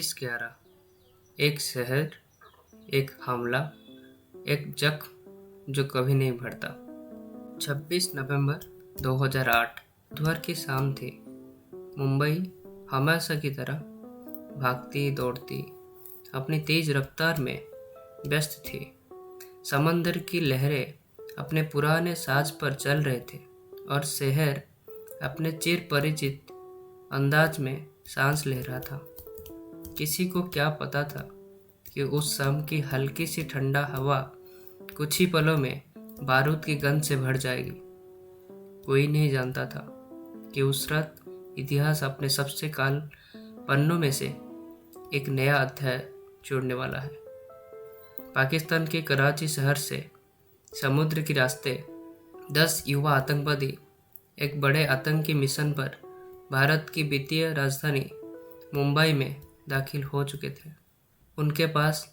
11 एक शहर, एक हमला, एक जख्म जो कभी नहीं भरता। 26 नवंबर 2008 बुधवार की शाम थी। मुंबई हमेशा की तरह भागती दौड़ती अपनी तेज रफ्तार में व्यस्त थी। समंदर की लहरें अपने पुराने साज पर चल रहे थे और शहर अपने चिर परिचित अंदाज में सांस ले रहा था। किसी को क्या पता था कि उस शाम की हल्की सी ठंडा हवा कुछ ही पलों में बारूद की गंध से भर जाएगी। कोई नहीं जानता था कि उस रात इतिहास अपने सबसे काल पन्नों में से एक नया अध्याय जोड़ने वाला है। पाकिस्तान के कराची शहर से समुद्र के रास्ते 10 युवा आतंकवादी एक बड़े आतंकी मिशन पर भारत की वित्तीय राजधानी मुंबई में दाखिल हो चुके थे। उनके पास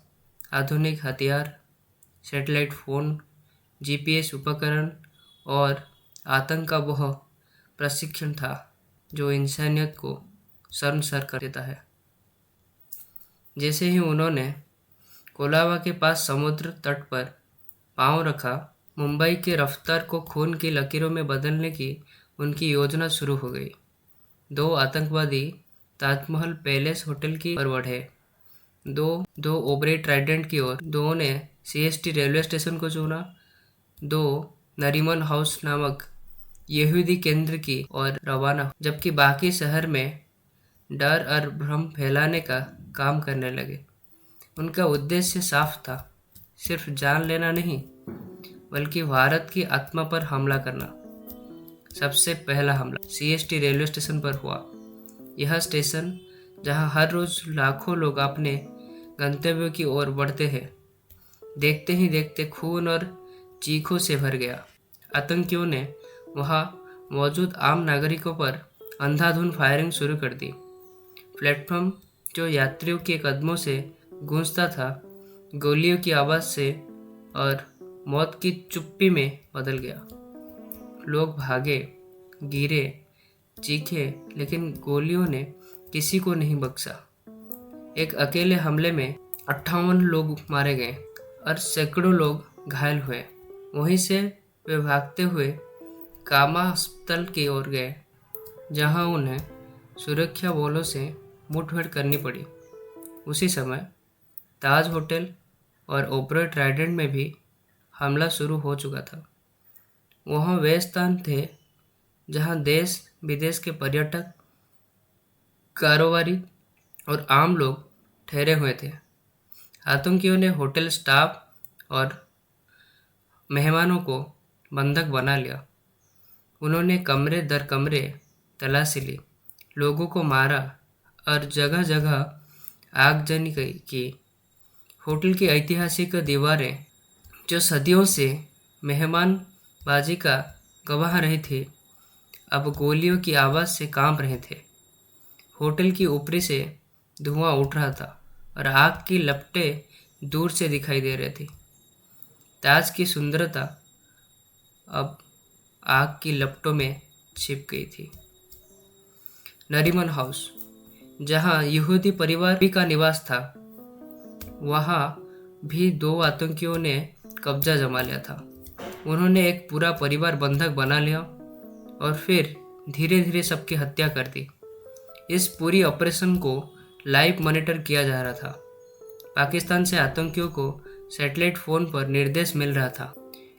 आधुनिक हथियार, सैटेलाइट फ़ोन, जीपीएस उपकरण और आतंक का वह प्रशिक्षण था जो इंसानियत को शर्मसार कर देता है। जैसे ही उन्होंने कोलाबा के पास समुद्र तट पर पांव रखा, मुंबई के रफ्तार को खून की लकीरों में बदलने की उनकी योजना शुरू हो गई। 2 आतंकवादी ताजमहल पैलेस होटल की ओर बढ़े, दो ओबरे ट्राइडेंट की ओर, 2 ने सीएसटी रेलवे स्टेशन को चुना, 2 नरीमन हाउस नामक यहूदी केंद्र की ओर रवाना, जबकि बाकी शहर में डर और भ्रम फैलाने का काम करने लगे। उनका उद्देश्य साफ था, सिर्फ जान लेना नहीं बल्कि भारत की आत्मा पर हमला करना। सबसे पहला हमला सीएसटी रेलवे स्टेशन पर हुआ। यह स्टेशन जहां हर रोज लाखों लोग अपने गंतव्य की ओर बढ़ते हैं, देखते ही देखते खून और चीखों से भर गया। आतंकियों ने वहां मौजूद आम नागरिकों पर अंधाधुंध फायरिंग शुरू कर दी। प्लेटफॉर्म जो यात्रियों के कदमों से गूंजता था, गोलियों की आवाज़ से और मौत की चुप्पी में बदल गया। लोग भागे, गिरे, चीखे, लेकिन गोलियों ने किसी को नहीं बख्शा। एक अकेले हमले में 58 लोग मारे गए और सैकड़ों लोग घायल हुए। वहीं से वे भागते हुए कामा अस्पताल की ओर गए, जहां उन्हें सुरक्षा बलों से मुठभेड़ करनी पड़ी। उसी समय ताज होटल और ओबरॉय ट्राइडेंट में भी हमला शुरू हो चुका था। वहाँ वे स्थान थे जहाँ देश विदेश के पर्यटक, कारोबारी और आम लोग ठहरे हुए थे। आतंकियों ने होटल स्टाफ और मेहमानों को बंधक बना लिया। उन्होंने कमरे दर कमरे तलाशी ली, लोगों को मारा और जगह जगह आगजनी की। होटल की ऐतिहासिक दीवारें जो सदियों से मेहमानबाजी का गवाह रही थी, अब गोलियों की आवाज़ से कांप रहे थे। होटल की ऊपरी से धुआं उठ रहा था और आग की लपटें दूर से दिखाई दे रही थी। ताज की सुंदरता अब आग की लपटों में छिप गई थी। नरीमन हाउस, जहां यहूदी परिवार भी का निवास था, वहां भी 2 आतंकियों ने कब्जा जमा लिया था। उन्होंने एक पूरा परिवार बंधक बना लिया और फिर धीरे धीरे सबकी हत्या कर दी। इस पूरी ऑपरेशन को लाइव मॉनिटर किया जा रहा था। पाकिस्तान से आतंकियों को सैटेलाइट फ़ोन पर निर्देश मिल रहा था।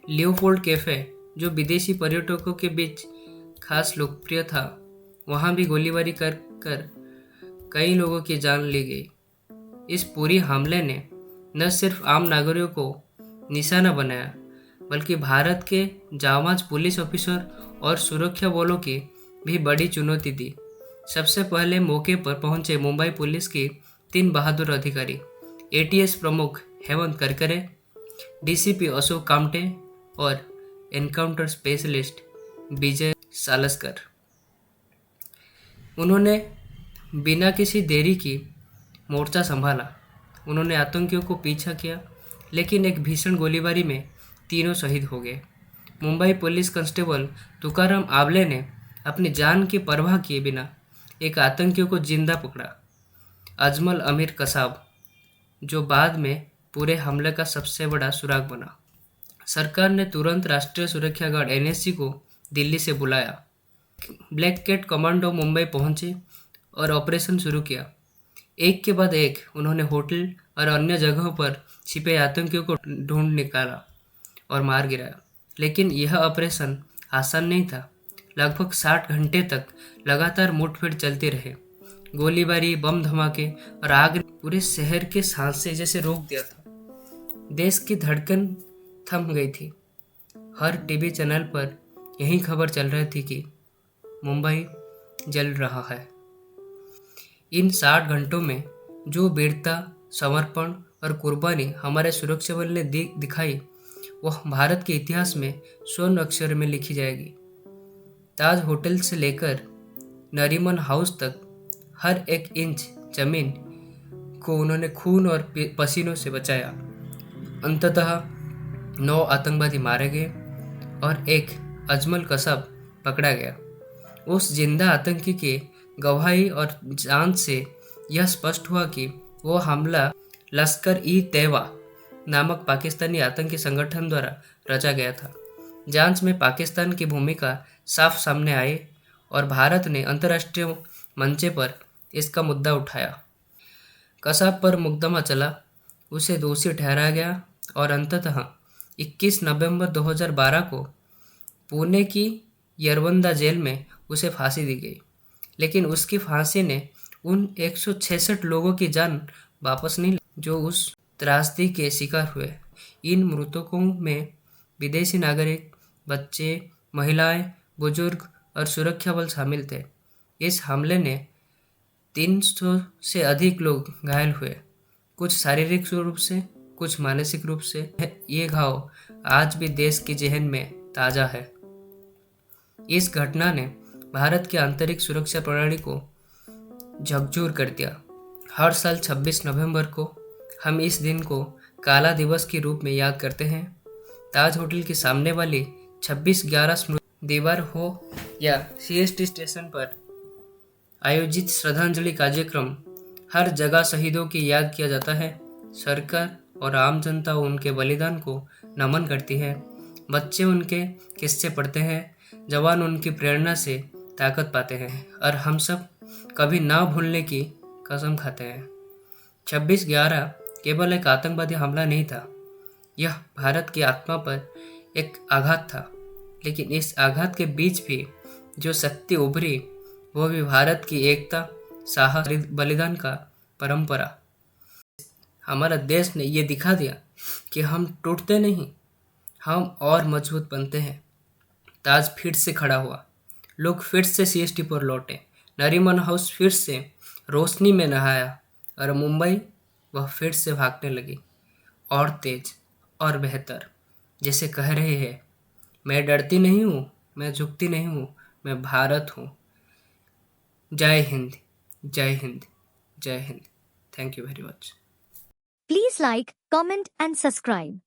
लियोपोल्ड कैफ़े, जो विदेशी पर्यटकों के बीच खास लोकप्रिय था, वहाँ भी गोलीबारी कर कई लोगों की जान ली गई। इस पूरी हमले ने न सिर्फ आम नागरिकों को निशाना बनाया, बल्कि भारत के जाबाज पुलिस ऑफिसर और सुरक्षा बलों की भी बड़ी चुनौती दी। सबसे पहले मौके पर पहुंचे मुंबई पुलिस की 3 बहादुर अधिकारी, एटीएस प्रमुख हेमंत करकरे, डीसीपी अशोक कामटे और एनकाउंटर स्पेशलिस्ट विजय सालस्कर। उन्होंने बिना किसी देरी की मोर्चा संभाला। उन्होंने आतंकियों को पीछा किया, लेकिन एक भीषण गोलीबारी में तीनों शहीद हो गए। मुंबई पुलिस कांस्टेबल तुकाराम आबले ने अपनी जान की परवाह किए बिना एक आतंकियों को जिंदा पकड़ा। अजमल अमीर कसाब, जो बाद में पूरे हमले का सबसे बड़ा सुराग बना। सरकार ने तुरंत राष्ट्रीय सुरक्षा गार्ड एनएसजी को दिल्ली से बुलाया। ब्लैक कैट कमांडो मुंबई पहुंचे और ऑपरेशन शुरू किया। एक के बाद एक उन्होंने होटल और अन्य जगहों पर छिपे आतंकियों को ढूंढ निकाला और मार गिराया। लेकिन यह ऑपरेशन आसान नहीं था। लगभग 60 घंटे तक लगातार मुठभेड़ चलती रहे। गोलीबारी, बम धमाके और आग ने पूरे शहर के सांसें जैसे रोक दिया था। देश की धड़कन थम गई थी। हर टीवी चैनल पर यही खबर चल रही थी कि मुंबई जल रहा है। इन 60 घंटों में जो वीरता, समर्पण और कुर्बानी हमारे सुरक्षा बल ने दिखाई, वह भारत के इतिहास में स्वर्ण अक्षर में लिखी जाएगी। ताज होटल से लेकर नरीमन हाउस तक हर एक इंच जमीन को उन्होंने खून और पसीनों से बचाया। अंततः 9 आतंकवादी मारे गए और एक अजमल कसाब पकड़ा गया। उस जिंदा आतंकी के गवाही और जांच से यह स्पष्ट हुआ कि वो हमला लश्कर-ई-तैयबा नामक पाकिस्तानी आतंकी संगठन द्वारा रचा गया था। जांच में पाकिस्तान की भूमिका साफ सामने आई और भारत ने अंतर्राष्ट्रीय मंच पर इसका मुद्दा उठाया। कसाब पर मुकदमा चला, उसे दोषी ठहराया गया और अंततः 21 नवंबर 2012 को पुणे की यरवंदा जेल में उसे फांसी दी गई। लेकिन उसकी फांसी ने उन 166 लोगों की जान वापस नहीं ली जो उस त्रासदी के शिकार हुए। इन मृतकों में विदेशी नागरिक, बच्चे, महिलाएं, बुजुर्ग और सुरक्षा बल शामिल थे। इस हमले ने 300 से अधिक लोग घायल हुए, कुछ शारीरिक रूप से, कुछ मानसिक रूप से। ये घाव आज भी देश की जहन में ताज़ा है। इस घटना ने भारत की आंतरिक सुरक्षा प्रणाली को झकझोर कर दिया। हर साल 26 नवंबर को हम इस दिन को काला दिवस के रूप में याद करते हैं। ताज होटल के सामने वाली 26/11 स्मृति दीवार हो या सीएसटी स्टेशन पर आयोजित श्रद्धांजलि कार्यक्रम, हर जगह शहीदों की याद किया जाता है। सरकार और आम जनता उनके बलिदान को नमन करती है। बच्चे उनके किस्से पढ़ते हैं, जवान उनकी प्रेरणा से ताकत पाते हैं और हम सब कभी ना भूलने की कसम खाते हैं। 26/11 केवल एक आतंकवादी हमला नहीं था, यह भारत की आत्मा पर एक आघात था। लेकिन इस आघात के बीच भी जो शक्ति उभरी, वो भी भारत की एकता, साहस, बलिदान का परंपरा। हमारा देश ने ये दिखा दिया कि हम टूटते नहीं, हम और मजबूत बनते हैं। ताज फिर से खड़ा हुआ, लोग फिर से सीएसटी पर लौटे, नरीमन हाउस फिर से रोशनी में नहाया और मुंबई वह फिर से भागने लगी, और तेज और बेहतर। जैसे कह रहे हैं, मैं डरती नहीं हूँ, मैं झुकती नहीं हूँ, मैं भारत हूँ। जय हिंद, जय हिंद, जय Hind. Thank you very much. Please like, comment and subscribe.